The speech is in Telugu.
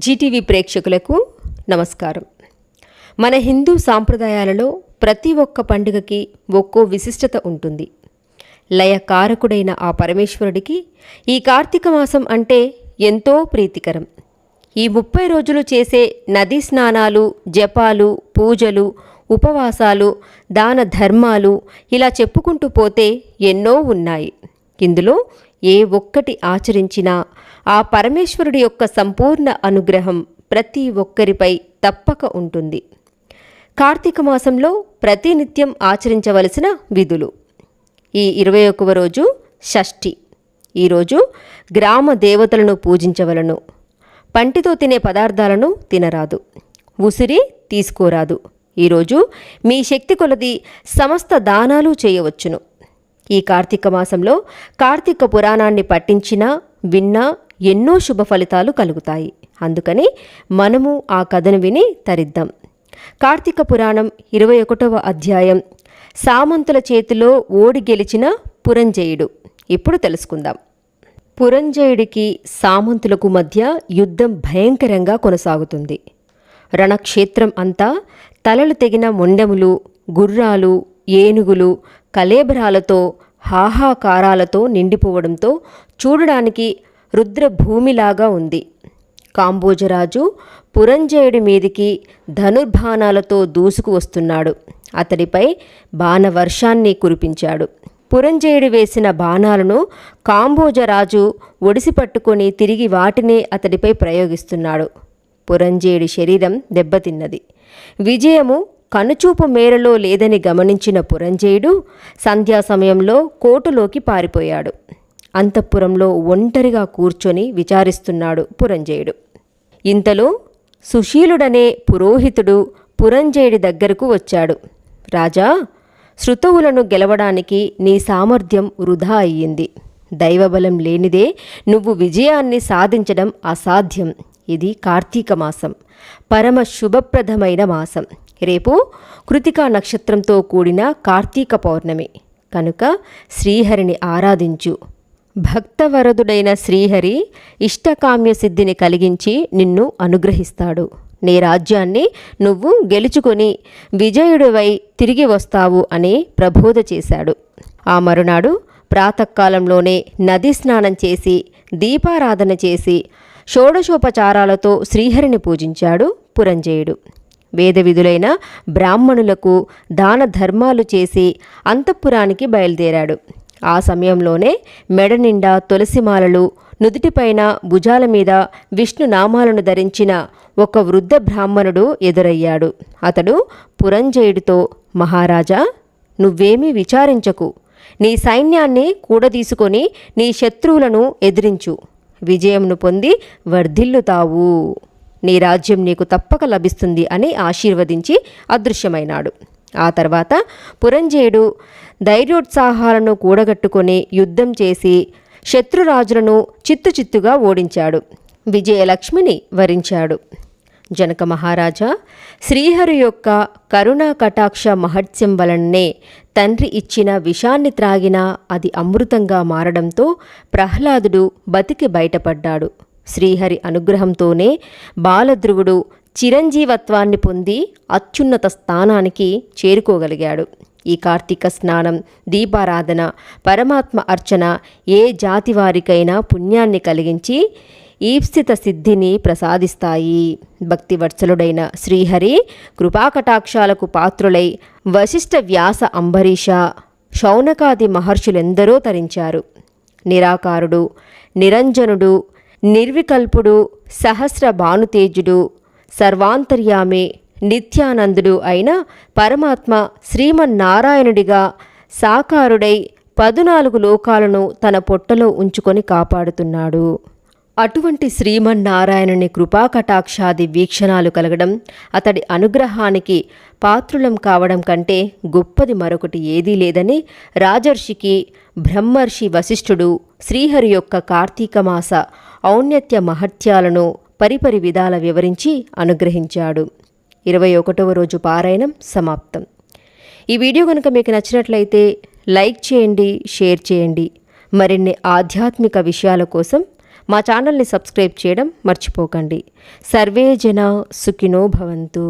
జీటీవీ ప్రేక్షకులకు నమస్కారం. మన హిందూ సాంప్రదాయాలలో ప్రతి ఒక్క పండుగకి ఒక్కో విశిష్టత ఉంటుంది. లయకారకుడైన ఆ పరమేశ్వరుడికి ఈ కార్తీక మాసం అంటే ఎంతో ప్రీతికరం. ఈ 30 రోజులు చేసే నదీ స్నానాలు, జపాలు, పూజలు, ఉపవాసాలు, దాన ధర్మాలు ఇలా చెప్పుకుంటూ పోతే ఎన్నో ఉన్నాయి. ఇందులో ఏ ఒక్కటి ఆచరించినా ఆ పరమేశ్వరుడి యొక్క సంపూర్ణ అనుగ్రహం ప్రతి ఒక్కరిపై తప్పక ఉంటుంది. కార్తీక మాసంలో ప్రతినిత్యం ఆచరించవలసిన విధులు. ఈ 21వ రోజు షష్ఠి. ఈరోజు గ్రామ దేవతలను పూజించవలను. పంటితో తినే పదార్థాలను తినరాదు. ఉసిరి తీసుకోరాదు. ఈరోజు మీ శక్తి కొలది సమస్త దానాలు చేయవచ్చును. ఈ కార్తీక మాసంలో కార్తీక పురాణాన్ని పఠించినా విన్నా ఎన్నో శుభ ఫలితాలు కలుగుతాయి. అందుకని మనము ఆ కథను విని తరిద్దాం. కార్తీక పురాణం 21వ అధ్యాయం, సామంతుల చేతిలో ఓడి గెలిచిన పురంజయుడు. ఇప్పుడు తెలుసుకుందాం. పురంజయుడికి సామంతులకు మధ్య యుద్ధం భయంకరంగా కొనసాగుతుంది. రణక్షేత్రం అంతా తలలు తెగిన మొండెములు, గుర్రాలు, ఏనుగులు, కళేబరాలతో, హాహాకారాలతో నిండిపోవడంతో చూడడానికి రుద్రభూమిలాగా ఉంది. కాంబోజరాజు పురంజయుడి మీదికి ధనుర్బాణాలతో దూసుకు వస్తున్నాడు. అతడిపై బాణవర్షాన్ని కురిపించాడు. పురంజయుడు వేసిన బాణాలను కాంబోజరాజు ఒడిసి పట్టుకొని తిరిగి వాటినే అతడిపై ప్రయోగిస్తున్నాడు. పురంజయుడి శరీరం దెబ్బతిన్నది. విజయము కనుచూపు మేరలో లేదని గమనించిన పురంజయుడు సంధ్యా సమయంలో కోటలోకి పారిపోయాడు. అంతఃపురంలో ఒంటరిగా కూర్చొని విచారిస్తున్నాడు పురంజయుడు. ఇంతలో సుశీలుడనే పురోహితుడు పురంజయుడి దగ్గరకు వచ్చాడు. రాజా, శృతవులను గెలవడానికి నీ సామర్థ్యం వృధా అయ్యింది. దైవబలం లేనిదే నువ్వు విజయాన్ని సాధించడం అసాధ్యం. ఇది కార్తీక మాసం, పరమ శుభప్రదమైన మాసం. రేపు కృతికా నక్షత్రంతో కూడిన కార్తీక పౌర్ణమి కనుక శ్రీహరిని ఆరాధించు. భక్తవరదుడైన శ్రీహరి ఇష్టకామ్య సిద్ధిని కలిగించి నిన్ను అనుగ్రహిస్తాడు. నీ రాజ్యాన్ని నువ్వు గెలుచుకొని విజయుడివై తిరిగి వస్తావు అని ప్రబోధ చేశాడు. ఆ మరునాడు ప్రాతకాలంలోనే నదీ స్నానం చేసి దీపారాధన చేసి షోడశోపచారాలతో శ్రీహరిని పూజించాడు పురంజయుడు. వేద విధులైన బ్రాహ్మణులకు దాన ధర్మాలు చేసి అంతఃపురానికి బయలుదేరాడు. ఆ సమయంలోనే మెడ నిండా తులసిమాలలు, నుదుటిపైన భుజాల మీద విష్ణు నామాలను ధరించిన ఒక వృద్ధ బ్రాహ్మణుడు ఎదురయ్యాడు. అతడు పురంజయుడితో, మహారాజా, నువ్వేమీ విచారించకు. నీ సైన్యాన్ని కూడదీసుకొని నీ శత్రువులను ఎదిరించు. విజయంను పొంది వర్ధిల్లుతావు. నీ రాజ్యం నీకు తప్పక లభిస్తుంది అని ఆశీర్వదించి అదృశ్యమైనాడు. ఆ తర్వాత పురంజయుడు ధైర్యోత్సాహాలను కూడగట్టుకొని యుద్ధం చేసి శత్రురాజులను చిత్తుచిత్తుగా ఓడించాడు. విజయలక్ష్మిని వరించాడు. జనక మహారాజా, శ్రీహరి యొక్క కరుణా కటాక్ష మహత్యం వలననే తండ్రి ఇచ్చిన విషాన్ని త్రాగినా అది అమృతంగా మారడంతో ప్రహ్లాదుడు బతికి బయటపడ్డాడు. శ్రీహరి అనుగ్రహంతోనే బాలధ్రువుడు చిరంజీవత్వాన్ని పొంది అత్యున్నత స్థానానికి చేరుకోగలిగాడు. ఈ కార్తీక స్నానం, దీపారాధన, పరమాత్మ అర్చన ఏ జాతి వారికైనా పుణ్యాన్ని కలిగించి ఈప్సిత సిద్ధిని ప్రసాదిస్తాయి. భక్తివత్సలుడైన శ్రీహరి కృపాకటాక్షాలకు పాత్రులై వశిష్ఠ, వ్యాస, అంబరీష, శౌనకాది మహర్షులెందరో తరించారు. నిరాకారుడు, నిరంజనుడు, నిర్వికల్పుడు, సహస్ర భానుతేజుడు, సర్వాంతర్యామి, నిత్యానందుడు అయిన పరమాత్మ శ్రీమన్నారాయణుడిగా సాకారుడై 14 లోకాలను తన పొట్టలో ఉంచుకొని కాపాడుతున్నాడు. అటువంటి శ్రీమన్నారాయణుని కృపాకటాక్షాది వీక్షణాలు కలగడం, అతడి అనుగ్రహానికి పాత్రులం కావడం కంటే గొప్పది మరొకటి ఏదీ లేదని రాజర్షికి బ్రహ్మర్షి వశిష్ఠుడు శ్రీహరి యొక్క కార్తీక మాస ఔన్నత్య మహత్యాలను పరిపరి విధాల వివరించి అనుగ్రహించాడు. 21వ రోజు పారాయణం సమాప్తం. ఈ వీడియో కనుక మీకు నచ్చినట్లయితే లైక్ చేయండి, షేర్ చేయండి. మరిన్ని ఆధ్యాత్మిక విషయాల కోసం మా ఛానల్ని సబ్స్క్రైబ్ చేయడం మర్చిపోకండి. సర్వే జన సుఖినో భవంతు.